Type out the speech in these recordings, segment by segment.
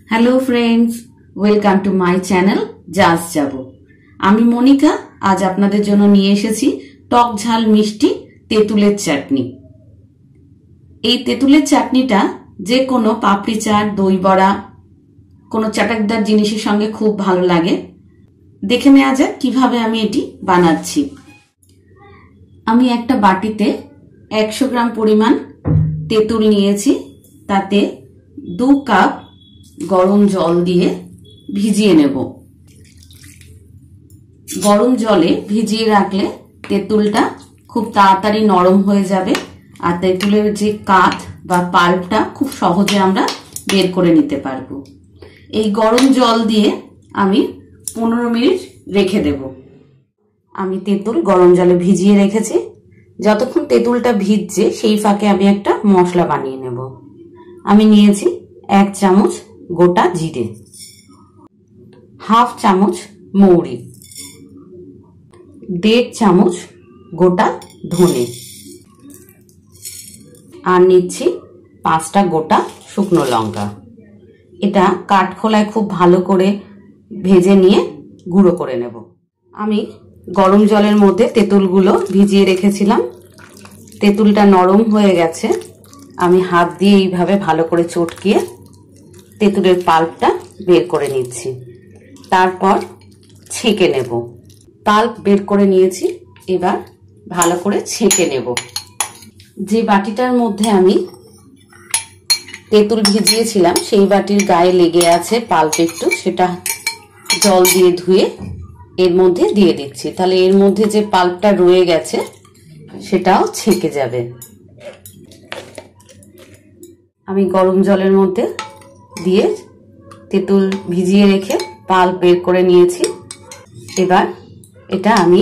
Hello friends, welcome to my channel জাজ যাবো। আমি মনিকা। আজ আপনাদের জন্য নিয়ে এসেছি টক ঝাল মিষ্টি তেঁতুলের চাটনি। এই তেঁতুলের চাটনিটা যে কোনো পাপড়ি চাট, দই বড়া, কোনো চাটাকদার জিনিসের সঙ্গে খুব ভালো লাগে। দেখে নেওয়া যাক কিভাবে আমি এটি বানাচ্ছি। আমি একটা বাটিতে 100 গ্রাম পরিমাণ তেঁতুল নিয়েছি। তাতে 2 কাপ গরম জল দিয়ে ভিজিয়ে নেব। গরম জলে ভিজিয়ে রাখলে তেঁতুলটা খুব তাড়াতাড়ি নরম হয়ে যাবে, আর তেঁতুলের যে কাঠ বা পাল্পটা খুব সহজে আমরা বের করে নিতে পারবো। এই গরম জল দিয়ে আমি 15 মিনিট রেখে দেব। আমি তেঁতুল গরম জলে ভিজিয়ে রেখেছি। যতক্ষণ তেঁতুলটা ভিজছে সেই ফাঁকে আমি একটা মশলা বানিয়ে নেব। আমি নিয়েছি 1 চামচ গোটা জিরে, হাফ চামচ মৌরি, 1.5 চামচ গোটা ধনে, আর নিচ্ছি 5টা গোটা শুকনো লঙ্কা। এটা কাঠখোলায় খুব ভালো করে ভেজে নিয়ে গুঁড়ো করে নেব। আমি গরম জলের মধ্যে তেঁতুলগুলো ভিজিয়ে রেখেছিলাম। তেঁতুলটা নরম হয়ে গেছে। আমি হাত দিয়ে এইভাবে ভালো করে চটকিয়ে তেঁতুলের পাল্পটা বের করে নিচ্ছি। তারপর ছেঁকে নেব। পাল্প বের করে নিয়েছি, এবার ভালো করে ছেঁকে নেব। যে বাটিটার মধ্যে আমি তেঁতুল ভিজিয়েছিলাম সেই বাটির গায়ে লেগে আছে পাল্প একটু, সেটা জল দিয়ে ধুয়ে এর মধ্যে দিয়ে দিচ্ছি। তাহলে এর মধ্যে যে পাল্পটা রয়ে গেছে সেটাও ছেঁকে যাবে। আমি গরম জলের মধ্যে দিয়ে তেঁতুল ভিজিয়ে রেখে পাল্প বের করে নিয়েছি। এবার এটা আমি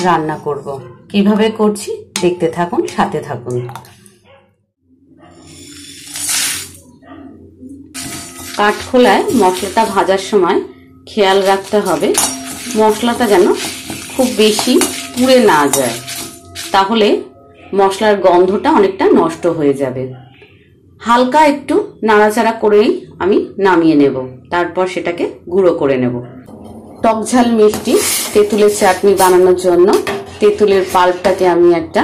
রান্না করব। কিভাবে করছি দেখতে থাকুন, সাথে থাকুন। কাঠখোলায় মশলাটা ভাজার সময় খেয়াল রাখতে হবে মশলাটা যেন খুব বেশি পুড়ে না যায়, তাহলে মশলার গন্ধটা অনেকটা নষ্ট হয়ে যাবে। হালকা একটু নাড়াচাড়া করেই আমি নামিয়ে নেব, তারপর সেটাকে গুঁড়ো করে নেব। টক ঝাল মিষ্টি তেঁতুলের চাটনি বানানোর জন্য তেঁতুলের পাল্পটাকে আমি একটা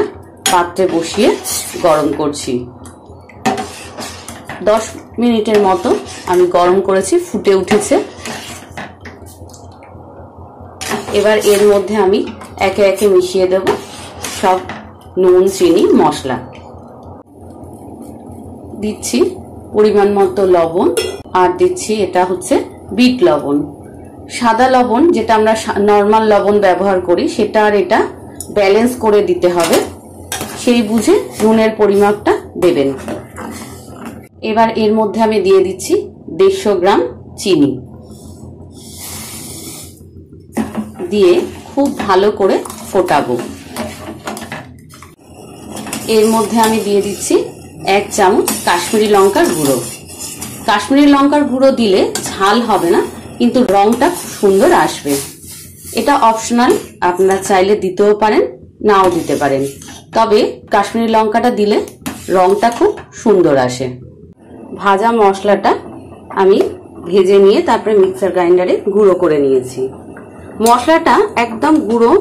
পাত্রে বসিয়ে গরম করছি। 10 মিনিটের মতো আমি গরম করেছি, ফুটে উঠেছে। এবার এর মধ্যে আমি একে একে মিশিয়ে দেব সব নুন, চিনি, মশলা। দিচ্ছি পরিমাণ মতো লবণ, আর দিচ্ছি এটা হচ্ছে বিট লবণ। সাদা লবণ যেটা আমরা নর্মাল লবণ ব্যবহার করি সেটা আর এটা ব্যালেন্স করে দিতে হবে, সেই বুঝে নুনের পরিমাপটা দেবেন। এবার এর মধ্যে আমি দিয়ে দিচ্ছি 150 গ্রাম চিনি, দিয়ে খুব ভালো করে ফোটাবো। এর মধ্যে আমি দিয়ে দিচ্ছি 1 চামচ কাশ্মীরি লঙ্কার গুঁড়ো। কাশ্মীরি লঙ্কার গুঁড়ো দিলে ঝাল হবে না, কিন্তু রংটা খুব সুন্দর আসবে। এটা অপশনাল, আপনারা চাইলে দিতেও পারেন, নাও দিতে পারেন, তবে কাশ্মীরি লঙ্কাটা দিলে রংটা খুব সুন্দর আসে। ভাজা মশলাটা আমি ভেজে নিয়ে তারপরে মিক্সার গ্রাইন্ডারে গুঁড়ো করে নিয়েছি। মশলাটা একদম গুঁড়ো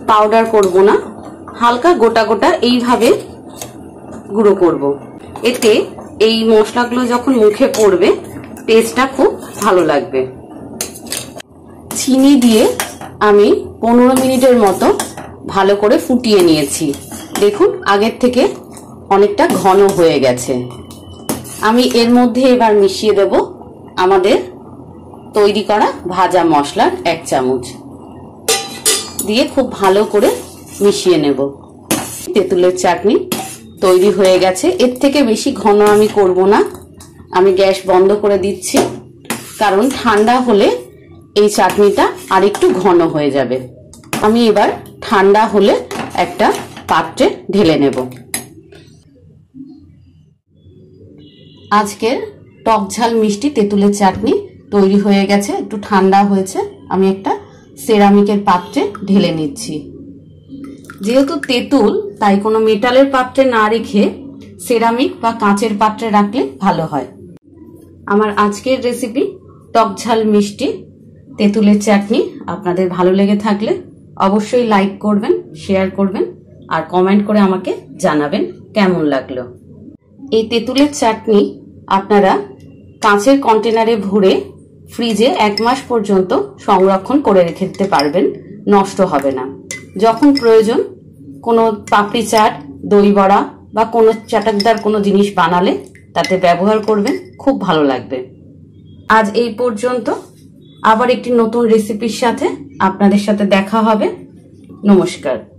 পাউডার করব না, হালকা গোটা গোটা এইভাবে গুঁড়ো করব। এতে এই মশলাগুলো যখন মুখে পড়বে টেস্টটা খুব ভালো লাগবে। চিনি দিয়ে আমি 15 মিনিটের মতো ভালো করে ফুটিয়ে নিয়েছি। দেখুন আগের থেকে অনেকটা ঘন হয়ে গেছে। আমি এর মধ্যে এবার মিশিয়ে দেব আমাদের তৈরি করা ভাজা মশলার 1 চামচ দিয়ে খুব ভালো করে মিশিয়ে নেব। তেঁতুলের চাটনি তৈরি হয়ে গেছে। এর থেকে বেশি ঘন আমি করব না। আমি গ্যাস বন্ধ করে দিচ্ছি, কারণ ঠান্ডা হলে এই চাটনিটা আরেকটু ঘন হয়ে যাবে। আমি এবার ঠান্ডা হলে একটা পাত্রে ঢেলে নেব। আজকের টক ঝাল মিষ্টি তেঁতুলের চাটনি তৈরি হয়ে গেছে। একটু ঠান্ডা হয়েছে, আমি একটা সেরামিকের পাত্রে ঢেলে নিচ্ছি। যেহেতু তেঁতুল, তাই কোনো মেটালের পাত্রে না রেখে সেরামিক বা কাঁচের পাত্রে রাখলে ভালো হয়। আমার আজকের রেসিপি টক ঝাল মিষ্টি তেঁতুলের চাটনি আপনাদের ভালো লেগে থাকলে অবশ্যই লাইক করবেন, শেয়ার করবেন আর কমেন্ট করে আমাকে জানাবেন কেমন লাগলো। এই তেঁতুলের চাটনি আপনারা কাঁচের কন্টেনারে ভরে ফ্রিজে 1 মাস পর্যন্ত সংরক্ষণ করে রেখে দিতে পারবেন, নষ্ট হবে না। যখন প্রয়োজন কোনো পাপড়ি চাট, দই বড়া বা কোনো চাটকদার কোনো জিনিস বানালে তাতে ব্যবহার করবেন, খুব ভালো লাগবে। আজ এই পর্যন্ত, আবার একটি নতুন রেসিপির সাথে আপনাদের সাথে দেখা হবে। নমস্কার।